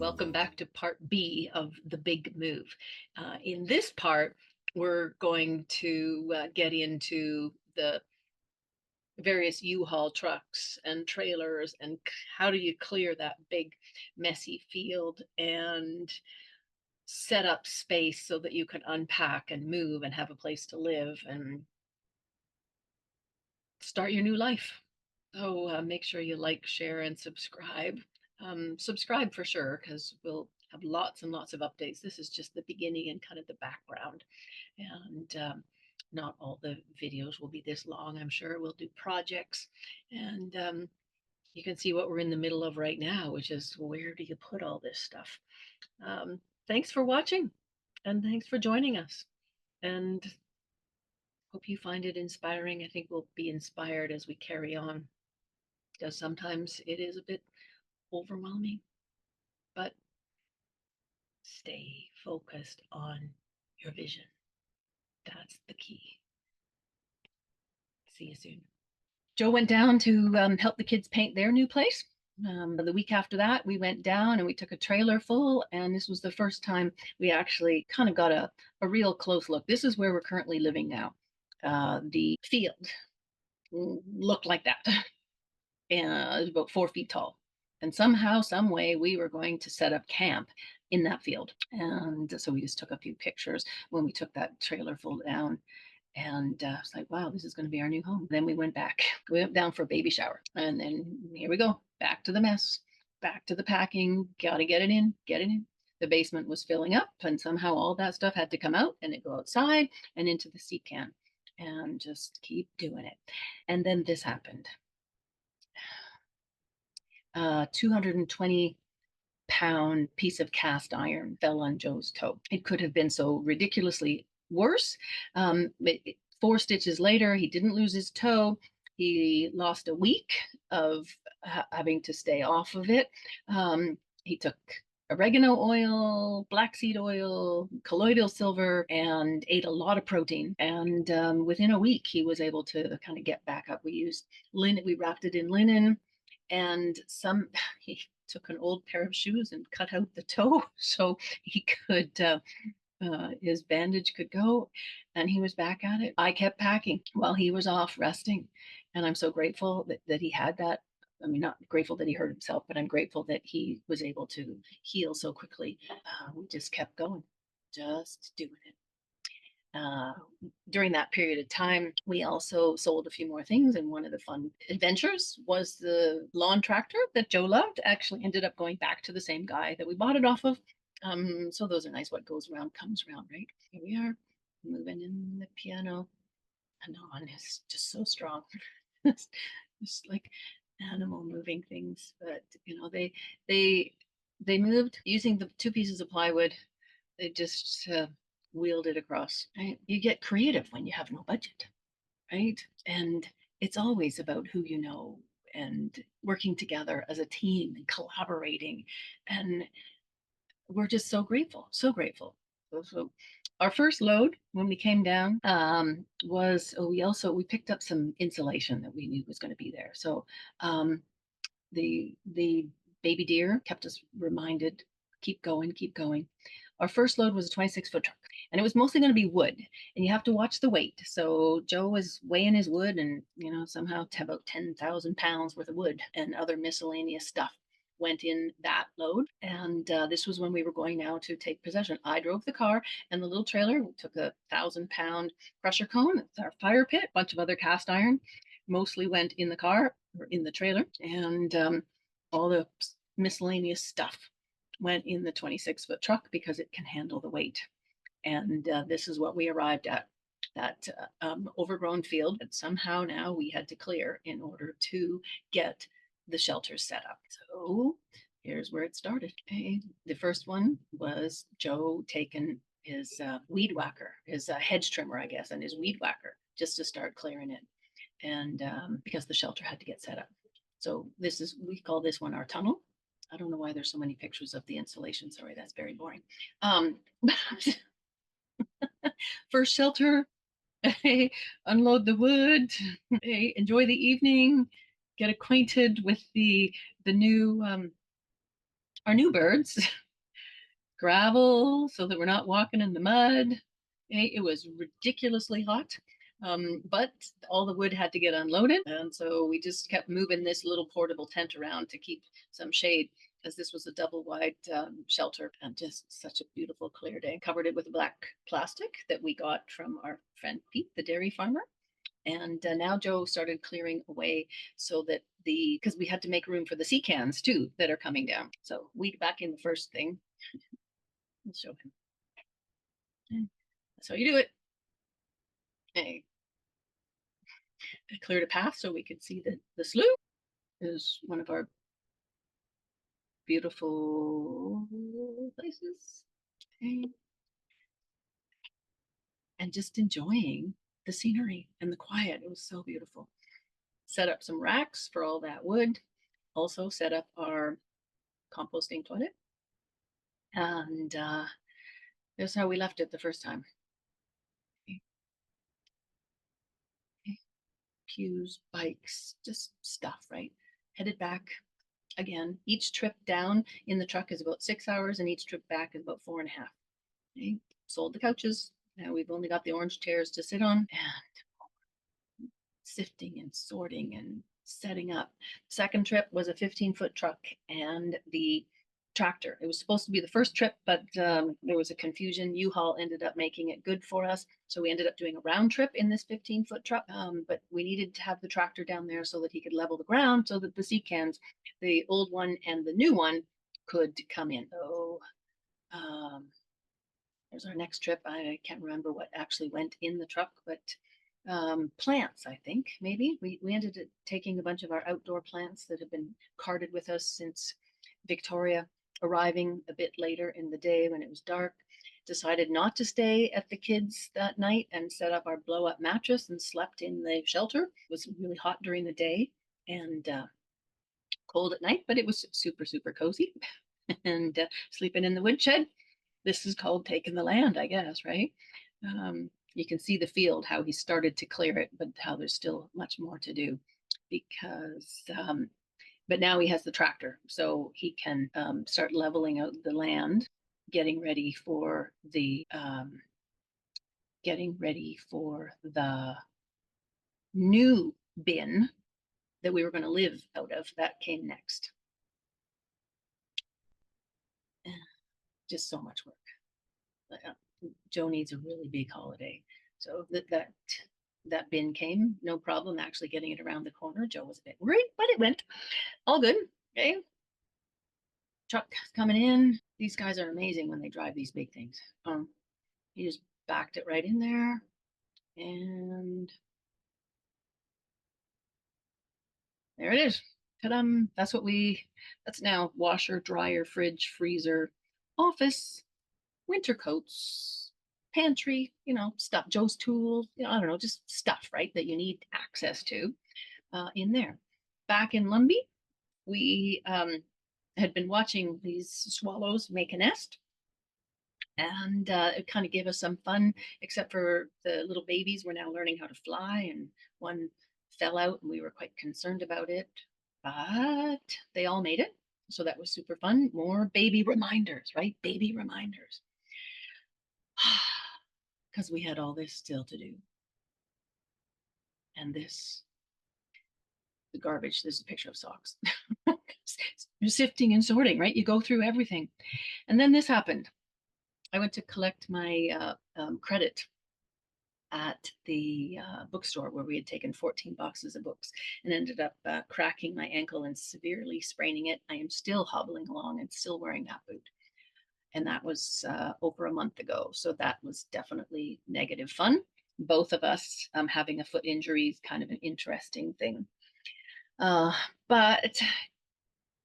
welcome back to part B of the big move. In this part, we're going to get into the various U-Haul trucks and trailers and how do you clear that big messy field and set up space so that you can unpack and move and have a place to live and start your new life. So make sure you like, share, and subscribe. Subscribe for sure, because we'll have lots and lots of updates. This is just the beginning and kind of the background. And not all the videos will be this long, I'm sure. We'll do projects. And you can see what we're in the middle of right now, which is where do you put all this stuff? Thanks for watching, and thanks for joining us. And hope you find it inspiring. I think we'll be inspired as we carry on, because sometimes it is a bit overwhelming, but stay focused on your vision. That's the key. See you soon. Joe went down to help the kids paint their new place. The week after that, we went down and we took a trailer full, and this was the first time we actually kind of got a real close look. This is where we're currently living now. The field looked like that. It was about 4 feet tall. And somehow, some way, we were going to set up camp in that field. And so we just took a few pictures when we took that trailer full down. And it's like, wow, this is going to be our new home. Then we went back. We went down for a baby shower. And then here we go. Back to the mess. Back to the packing. Got to get it in. Get it in. The basement was filling up, and somehow all that stuff had to come out and it go outside and into the sea can. And just keep doing it. And then this happened. 220-pound piece of cast iron fell on Joe's toe. It could have been so ridiculously worse. 4 stitches later, he didn't lose his toe. He lost a week of having to stay off of it. He took oregano oil, black seed oil, colloidal silver, and ate a lot of protein. And within a week, he was able to kind of get back up. We used linen, we wrapped it in linen, and he took an old pair of shoes and cut out the toe so he could his bandage could go, and he was back at it. I kept packing while he was off resting, and I'm so grateful that he had that. I mean, not grateful that he hurt himself, but I'm grateful that he was able to heal so quickly. We just kept going, just doing it. During that period of time, we also sold a few more things, and one of the fun adventures was the lawn tractor that Joe loved. Actually ended up going back to the same guy that we bought it off of. So those are nice. What goes around comes around, right? Here we are, moving in the piano. And on is just so strong. Just like animal moving things, but they moved using the 2 pieces of plywood. They just wheeled it across. Right? You get creative when you have no budget, right? And it's always about who you know and working together as a team and collaborating. And we're just so grateful, so grateful. So our first load when we came down was we picked up some insulation that we knew was going to be there. So the baby deer kept us reminded, keep going, keep going. Our first load was a 26-foot truck, and it was mostly going to be wood, and you have to watch the weight. So Joe was weighing his wood, and somehow about 10,000 pounds worth of wood and other miscellaneous stuff went in that load. And this was when we were going now to take possession. I drove the car and the little trailer. We took a 1,000-pound crusher cone. It's our fire pit, a bunch of other cast iron, mostly went in the car or in the trailer, and all the miscellaneous stuff went in the 26-foot truck because it can handle the weight. And this is what we arrived at, that overgrown field that somehow now we had to clear in order to get the shelters set up. So here's where it started. Okay. The first one was Joe taking his weed whacker, his hedge trimmer, I guess, and his weed whacker just to start clearing it. And because the shelter had to get set up. So we call this one our tunnel. I don't know why there's so many pictures of the insulation. Sorry, that's very boring. First shelter, unload the wood, enjoy the evening, get acquainted with the new our new birds, gravel so that we're not walking in the mud. It was ridiculously hot. But all the wood had to get unloaded. And so we just kept moving this little portable tent around to keep some shade, because this was a double wide shelter, and just such a beautiful clear day. Covered it with black plastic that we got from our friend Pete, the dairy farmer. And now Joe started clearing away so that because we had to make room for the sea cans too that are coming down. So we back in the first thing. I'll show him. That's how you do it. Hey, I cleared a path so we could see the slough. Is one of our beautiful places. Okay. And just enjoying the scenery and the quiet. It was so beautiful. Set up some racks for all that wood. Also set up our composting toilet. And that's how we left it the first time. Okay. Okay. Pews, bikes, just stuff, right? Headed back again. Each trip down in the truck is about 6 hours, and each trip back is about 4.5. Okay. Sold the couches. Now we've only got the orange chairs to sit on, and sifting and sorting and setting up. Second trip was a 15-foot truck and the tractor. It was supposed to be the first trip, but there was a confusion. U-Haul ended up making it good for us. So we ended up doing a round trip in this 15-foot truck. But we needed to have the tractor down there so that he could level the ground so that the sea cans, the old one and the new one, could come in. So there's our next trip. I can't remember what actually went in the truck, but plants, I think, maybe. We ended up taking a bunch of our outdoor plants that have been carted with us since Victoria, arriving a bit later in the day when it was dark. Decided not to stay at the kids that night and set up our blow up mattress and slept in the shelter. It was really hot during the day and cold at night, but it was super, super cozy. And sleeping in the woodshed. This is called taking the land, I guess, right? You can see the field, how he started to clear it, but how there's still much more to do because, but now he has the tractor, so he can start leveling out the land, getting ready for the new bin that we were going to live out of. That came next. Just so much work. Joe needs a really big holiday. So that bin came, no problem actually getting it around the corner. Joe was a bit worried, but it went all good. Okay. Truck coming in. These guys are amazing when they drive these big things. He just backed it right in there. And there it is. Ta-da. That's now washer, dryer, fridge, freezer, office, winter coats, pantry, stuff, Joe's tools, I don't know, just stuff, right, that you need access to in there. Back in Lumby, we had been watching these swallows make a nest. And it kind of gave us some fun, except for the little babies were now learning how to fly, and one fell out, and we were quite concerned about it. But they all made it. So that was super fun. More baby reminders, right? Baby reminders. Because we had all this still to do. And the garbage, there's a picture of socks. You're sifting and sorting, right? You go through everything. And then this happened. I went to collect my credit at the bookstore where we had taken 14 boxes of books and ended up cracking my ankle and severely spraining it. I am still hobbling along and still wearing that boot. And that was over a month ago. So that was definitely negative fun. Both of us having a foot injury is kind of an interesting thing. But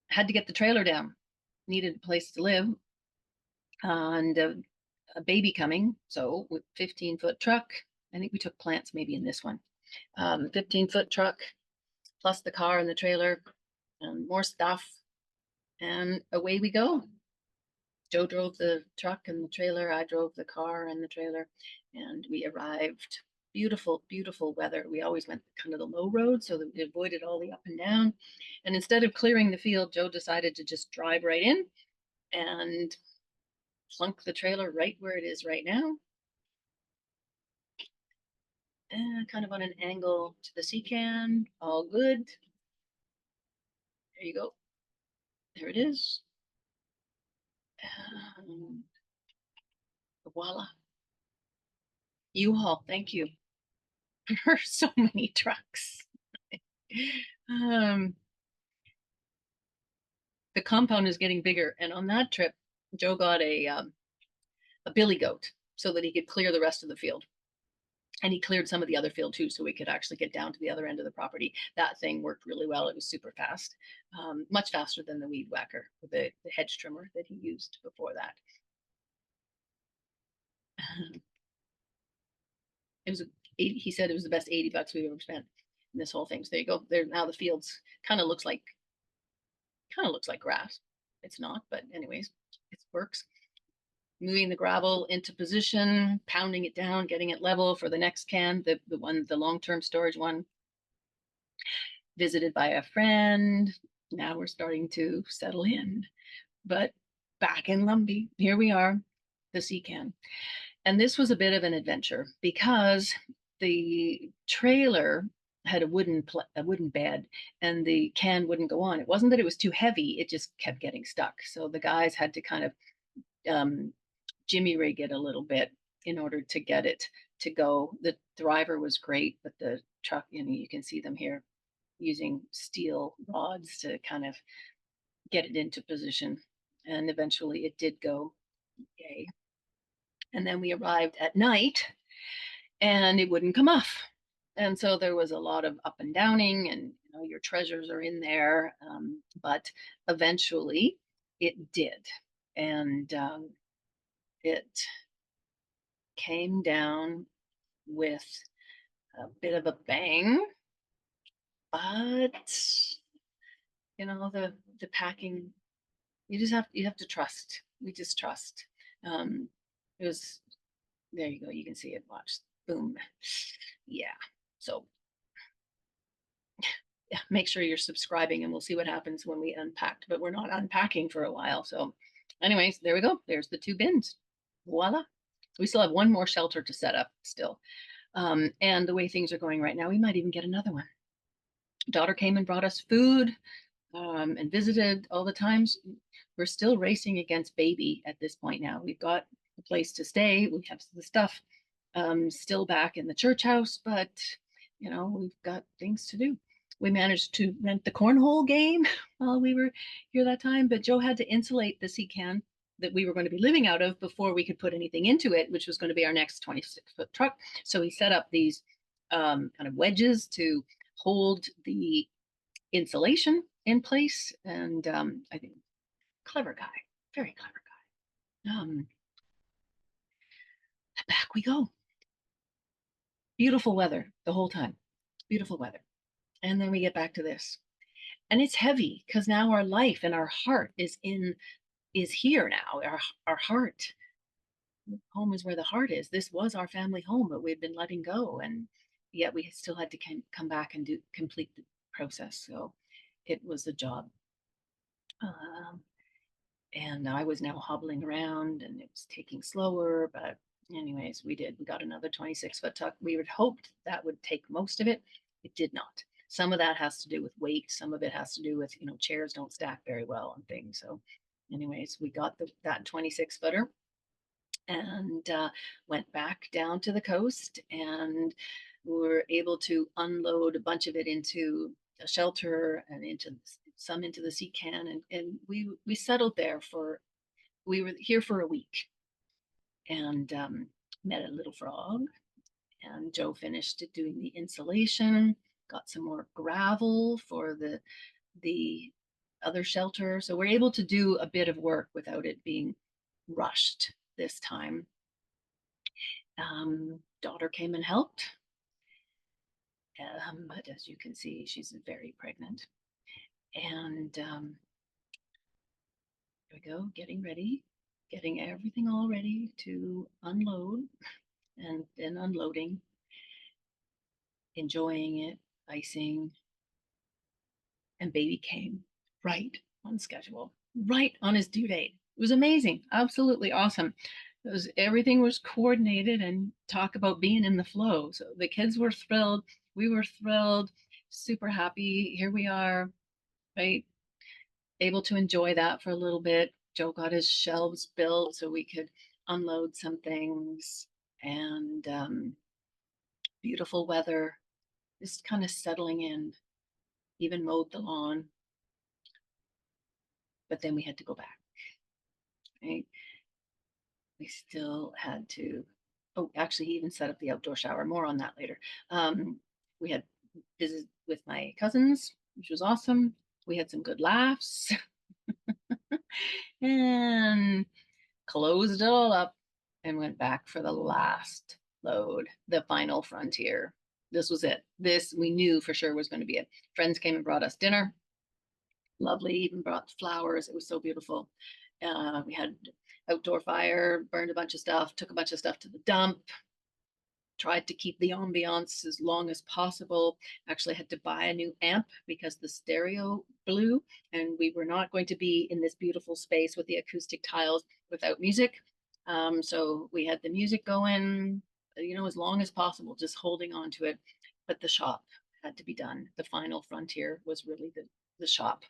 had to get the trailer down, needed a place to live, and a baby coming. So with 15-foot truck, I think we took plants maybe in this one. 15-foot truck, plus the car and the trailer, and more stuff, and away we go. Joe drove the truck and the trailer. I drove the car and the trailer, and we arrived. Beautiful, beautiful weather. We always went kind of the low road so that we avoided all the up and down. And instead of clearing the field, Joe decided to just drive right in and plunk the trailer right where it is right now, and kind of on an angle to the sea can. All good. There you go. There it is. Um, voila. U-Haul, thank you for so many trucks. Um, the compound is getting bigger, and on that trip, Joe got a billy goat so that he could clear the rest of the field. And he cleared some of the other field too, so we could actually get down to the other end of the property. That thing worked really well. It was super fast, much faster than the weed whacker, the hedge trimmer that he used before that. It was he said it was the best $80 we've ever spent in this whole thing. So there you go. There now the fields kind of looks like grass. It's not, but anyways, it works. Moving the gravel into position, pounding it down, getting it level for the next can, the long-term storage one. Visited by a friend. Now we're starting to settle in. But back in Lumbee, here we are, the sea can. And this was a bit of an adventure because the trailer had a wooden bed, and the can wouldn't go on. It wasn't that it was too heavy, it just kept getting stuck. So the guys had to kind of jimmy rig it a little bit in order to get it to go. The driver was great, but the truck, you can see them here using steel rods to kind of get it into position. And eventually it did go. Yay. And then we arrived at night and it wouldn't come off. And so there was a lot of up and downing, and your treasures are in there. But eventually it did. And it came down with a bit of a bang. But the packing, you have to trust. We just trust. It was There you go. You can see it. Watch. Boom. Yeah. So yeah, make sure you're subscribing and we'll see what happens when we unpacked, but we're not unpacking for a while. So anyways, there we go. There's the 2 bins. Voila. We still have one more shelter to set up still. And the way things are going right now, we might even get another one. Daughter came and brought us food, and visited all the times. We're still racing against baby at this point now. We've got a place to stay. We have the stuff still back in the church house, but we've got things to do. We managed to rent the cornhole game while we were here that time, but Joe had to insulate the sea can that we were going to be living out of before we could put anything into it, which was going to be our next 26-foot truck. So he set up these kind of wedges to hold the insulation in place. And I think clever guy, very clever guy. Back we go. Beautiful weather the whole time. Beautiful weather. And then we get back to this. And it's heavy because now our life and our heart is here now. Our heart. Home is where the heart is. This was our family home, but we'd been letting go, and yet we still had to come back and complete the process. So it was a job. And I was now hobbling around and it was taking slower, but anyways, we got another 26-foot tuck. We had hoped that would take most of it. It did not. Some of that has to do with weight. Some of it has to do with, chairs don't stack very well and things. So anyways, we got that 26-footer and went back down to the coast, and we were able to unload a bunch of it into a shelter and into some into the sea can, and we settled there we were here for a week, and met a little frog, and Joe finished doing the insulation, got some more gravel for the other shelter, so we're able to do a bit of work without it being rushed this time. Daughter came and helped, but as you can see, she's very pregnant. And here we go, getting ready, getting everything all ready to unload, and then unloading, enjoying it, icing. And baby came right on schedule, right on his due date. It was amazing, absolutely awesome. It was everything was coordinated and talk about being in the flow. So the kids were thrilled, we were thrilled, super happy. Here we are, right? Able to enjoy that for a little bit. Joe got his shelves built so we could unload some things and beautiful weather, just kind of settling in, even mowed the lawn. But then we had to go back, right? We still had to, oh, actually, he even set up the outdoor shower. More on that later. We had visit with my cousins, which was awesome. We had some good laughs and closed it all up and went back for the last load, the final frontier. This was it. This we knew for sure was going to be it. Friends came and brought us dinner. Lovely, even brought flowers. It was so beautiful. We had outdoor fire, burned a bunch of stuff, took a bunch of stuff to the dump, tried to keep the ambiance as long as possible. Actually had to buy a new amp because the stereo blew and we were not going to be in this beautiful space with the acoustic tiles without music. So we had the music going, as long as possible, just holding on to it. But the shop had to be done. The final frontier was really the shop.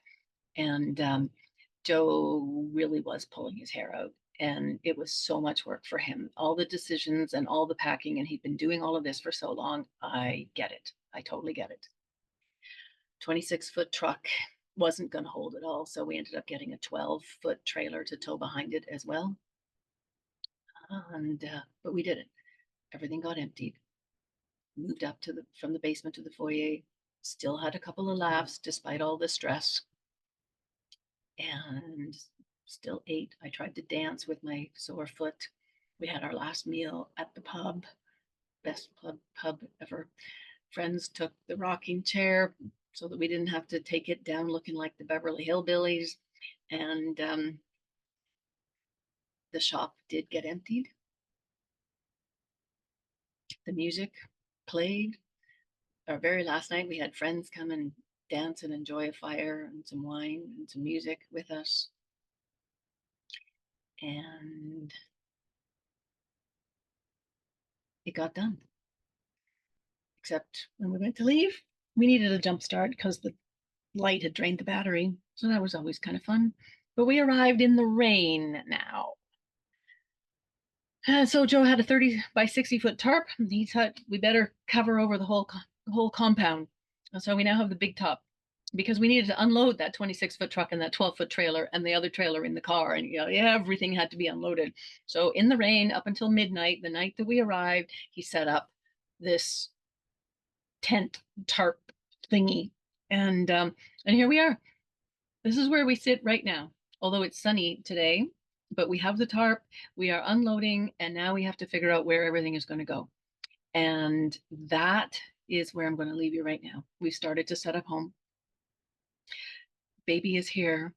And Joe really was pulling his hair out. And it was so much work for him. All the decisions and all the packing, and he'd been doing all of this for so long. I get it. I totally get it. 26-foot truck wasn't going to hold it all. So we ended up getting a 12-foot trailer to tow behind it as well. And but we did it. Everything got emptied. Moved up to the from the basement to the foyer. Still had a couple of laughs despite all the stress and still ate. I tried to dance with my sore foot. We had our last meal at the pub, best pub ever. Friends took the rocking chair so that we didn't have to take it down looking like the Beverly Hillbillies. And the shop did get emptied. The music played. Our very last night, we had friends come and dance and enjoy a fire and some wine and some music with us. And it got done. Except when we went to leave, we needed a jump start because the light had drained the battery. So that was always kind of fun. But we arrived in the rain now. So Joe had a 30 by 60-foot tarp. He thought we better cover over the whole compound. So we now have the big top because we needed to unload that 26-foot truck and that 12-foot trailer and the other trailer in the car. And everything had to be unloaded. So in the rain up until midnight, the night that we arrived, he set up this tent tarp thingy. And here we are. This is where we sit right now. Although it's sunny today, but we have the tarp, we are unloading, and now we have to figure out where everything is going to go. And that is where I'm going to leave you right now. We started to set up home. Baby is here,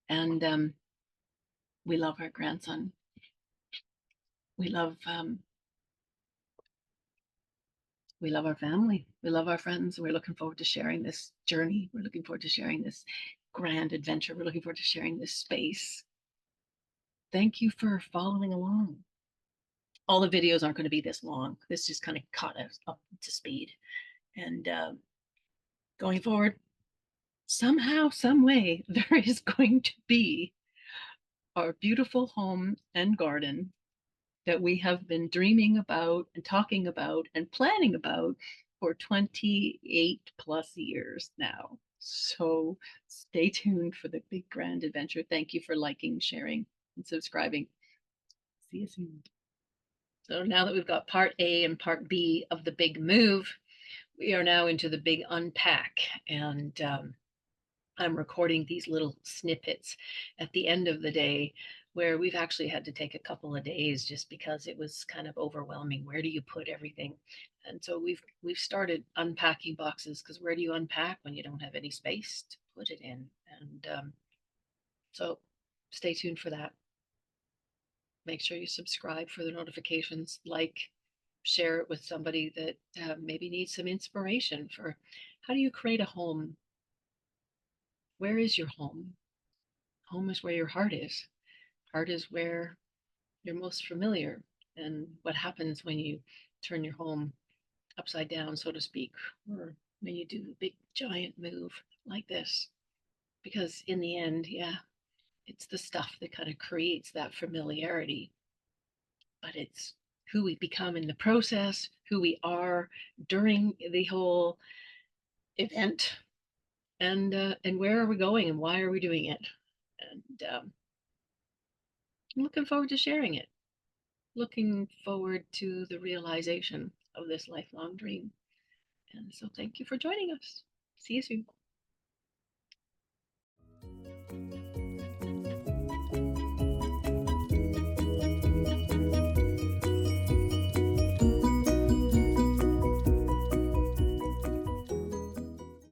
and we love our grandson. We love our family. We love our friends. We're looking forward to sharing this journey. We're looking forward to sharing this grand adventure. We're looking forward to sharing this space. Thank you for following along. All the videos aren't going to be this long. This just kind of caught us up to speed. And going forward, somehow, some way, there is going to be our beautiful home and garden that we have been dreaming about and talking about and planning about for 28 plus years now. So stay tuned for the big grand adventure. Thank you for liking, sharing, and subscribing. See you soon. So now that we've got part A and part B of the big move, we are now into the big unpack. And I'm recording these little snippets at the end of the day where we've actually had to take a couple of days just because it was kind of overwhelming. Where do you put everything? And so we've started unpacking boxes because where do you unpack when you don't have any space to put it in? And so stay tuned for that. Make sure you subscribe for the notifications, share it with somebody that maybe needs some inspiration for how do you create a home? Where is your home? Home is where your heart is. Heart is where you're most familiar. And what happens when you turn your home upside down, so to speak, or when you do a big giant move like this. Because in the end, yeah, it's the stuff that kind of creates that familiarity, but it's who we become in the process, who we are during the whole event, and where are we going and why are we doing it. And I'm looking forward to sharing it. Looking forward to the realization of this lifelong dream. And so thank you for joining us. See you soon.